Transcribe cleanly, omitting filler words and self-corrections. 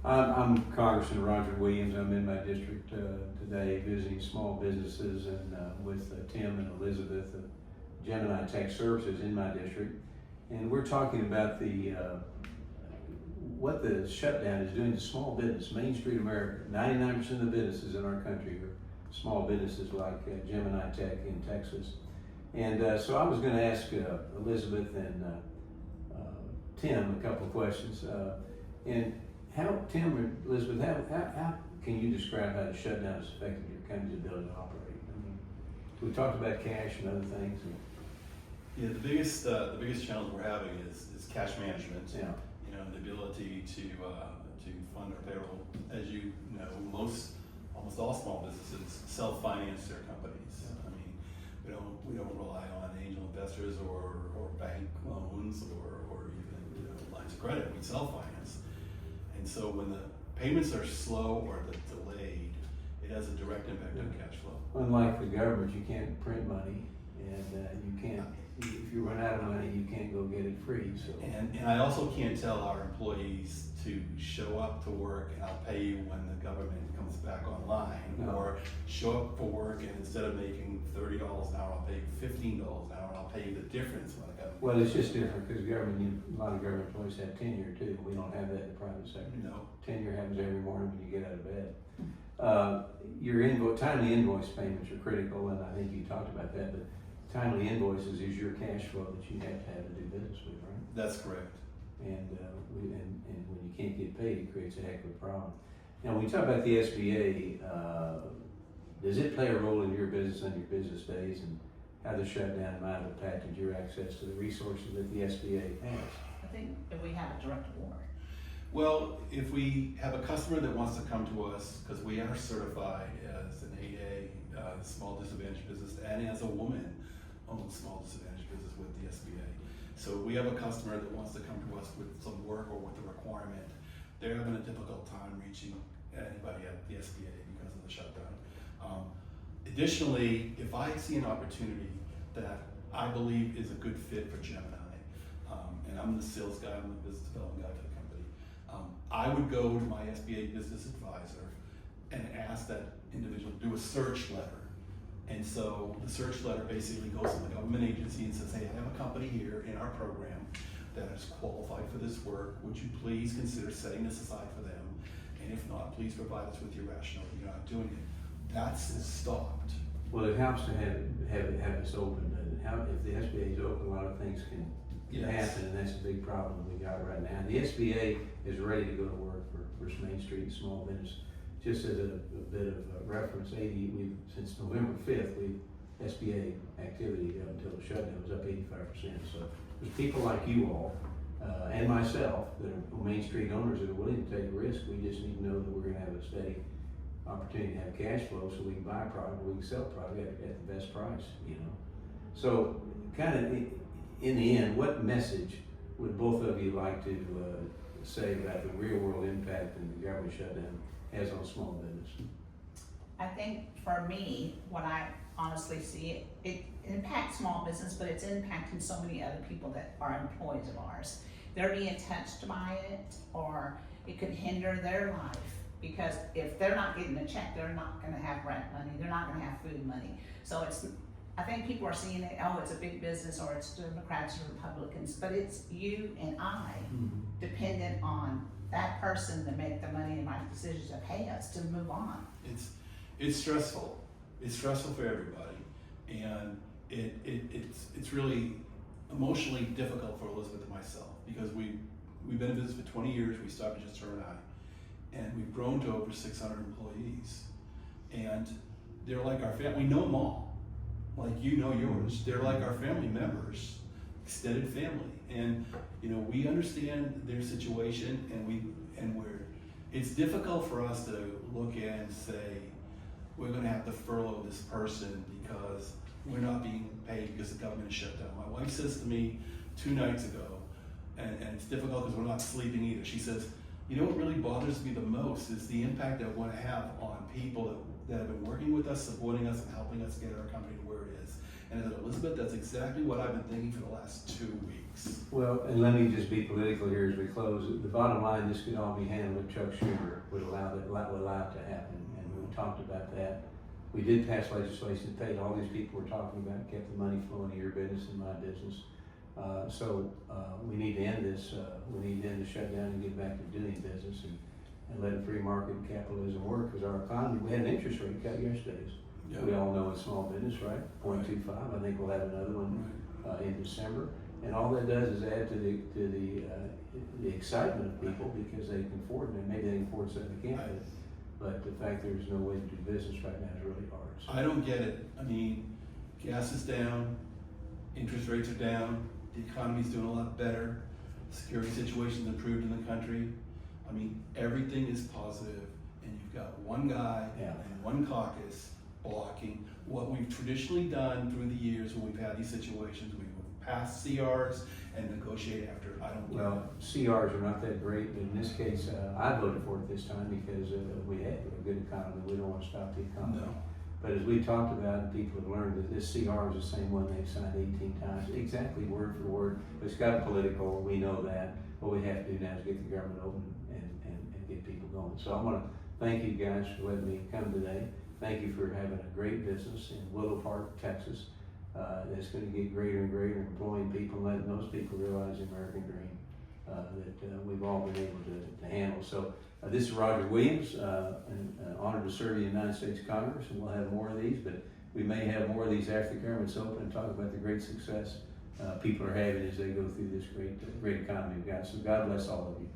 I'm Congressman Roger Williams. I'm in my district today visiting small businesses and with Tim and Elizabeth of Gemini Tech Services in my district. And we're talking about what the shutdown is doing to small business, Main Street America. 99% of the businesses in our country are small businesses like Gemini Tech in Texas. And so I was going to ask Elizabeth and Tim a couple of questions. And Tim or Elizabeth, how can you describe how the shutdown has affected your company's ability to operate? I mean, we talked about cash and other things. Yeah, the biggest challenge we're having is cash management. Yeah. You know, the ability to fund our payroll. As you know, almost all small businesses self-finance their companies. Yeah. I mean, we don't rely on angel investors or bank loans or even lines of credit. We self-finance, and so when the payments are slow or delayed, it has a direct impact on cash flow. Unlike the government, you can't print money, and you can't. If you run out of money, you can't go get it free. So. And I also can't tell our employees to show up to work and I'll pay you when the government comes back online, No. or show up for work and instead of making $30 an hour, I'll pay you $15 an hour, and I'll pay you the difference when the government. Well, it's just different because a lot of government employees have tenure too. We don't have that in the private sector. No. Tenure happens every morning when you get out of bed. Your timely invoice payments are critical, and I think you talked about that. But timely invoices is your cash flow that you have to do business with, right? That's correct. And when you can't get paid, it creates a heck of a problem. Now, when we talk about the SBA, does it play a role in your business on your business days, and how the shutdown might have impacted your access to the resources that the SBA has? I think if we have a direct award. Well, if we have a customer that wants to come to us, because we are certified as an 8A small disadvantaged business, and as a woman-owned small disadvantaged business with the SBA. So we have a customer that wants to come to us with some work or with a requirement. They're having a difficult time reaching anybody at the SBA because of the shutdown. Additionally, if I see an opportunity that I believe is a good fit for Gemini, and I'm the sales guy, I'm the business development guy for the company, I would go to my SBA business advisor and ask that individual to do a search letter. And so the search letter basically goes to the government agency and says, hey, I have a company here in our program that is qualified for this work. Would you please consider setting this aside for them? And if not, please provide us with your rationale that you're not doing it. That's stopped. Well, it helps to have this open. If the SBA is open, a lot of things can happen, and that's a big problem we got right now. The SBA is ready to go to work for Main Street and small business. Just as a bit of a reference, since November 5th, SBA activity up until the shutdown was up 85%. So there's people like you all and myself that are Main Street owners that are willing to take a risk. We just need to know that we're going to have a steady opportunity to have cash flow so we can buy a product, we can sell a product at the best price, So kind of in the end, what message would both of you like to say about the real world impact and the government shutdown has on small business? I think for me, what I honestly see, it impacts small business, but it's impacting so many other people that are employees of ours. They're being touched by it, or it could hinder their life, because if they're not getting a check, they're not gonna have rent money, they're not gonna have food money. So I think people are seeing it, oh, it's a big business, or it's Democrats or Republicans, but it's you and I dependent on that person to make the money and make decisions to pay us to move on. It's stressful. It's stressful for everybody, and it's really emotionally difficult for Elizabeth and myself, because we've been in business for 20 years. We started just her and I, and we've grown to over 600 employees, and they're like our family. We know them all, like you know yours. They're like our family members, extended family, and we understand their situation, and it's difficult for us to look at and say we're going to have to furlough this person because we're not being paid because the government is shut down. My wife says to me 2 nights ago, and it's difficult because we're not sleeping either. She says, what really bothers me the most is the impact that we're going to have on people that have been working with us, supporting us, and helping us get our company to where it is. And I said, Elizabeth, that's exactly what I've been thinking for the last 2 weeks. Well, and let me just be political here as we close. The bottom line, this could all be handled if Chuck Schumer would allow it to happen, and we talked about that. We did pass legislation that paid all these people we're talking about, kept the money flowing to your business and my business. So we need to end this. We need to end the shutdown and get back to doing business and let free market capitalism work. Because our economy, we had an interest rate cut yesterday. Yeah. We all know it's small business, right? 0.25. I think we'll have another one in December. And all that does is add to the excitement of people because they can afford it. And maybe they can afford something they can't. But the fact there's no way to do business right now is really hard. So. I don't get it. I mean, gas is down, interest rates are down, the economy's doing a lot better, security situation's improved in the country. I mean, everything is positive, and you've got one guy and one caucus blocking what we've traditionally done through the years when we've had these situations. We've passed CRs and negotiate after. I don't get Well, CRs are not that great, but in this case, I voted for it this time because we have a good economy. We don't want to stop the economy. No. But as we talked about, people have learned that this CR is the same one they've signed 18 times, exactly word for word. It's got political, we know that. What we have to do now is get the government open and get people going. So I want to thank you guys for letting me come today. Thank you for having a great business in Willow Park, Texas. That's going to get greater and greater, employing people, and letting those people realize the American dream that we've all been able to handle. So this is Roger Williams, an honored to serve the United States Congress, and we'll have more of these, but we may have more of these after the government's open and talk about the great success people are having as they go through this great economy we've got. So God bless all of you.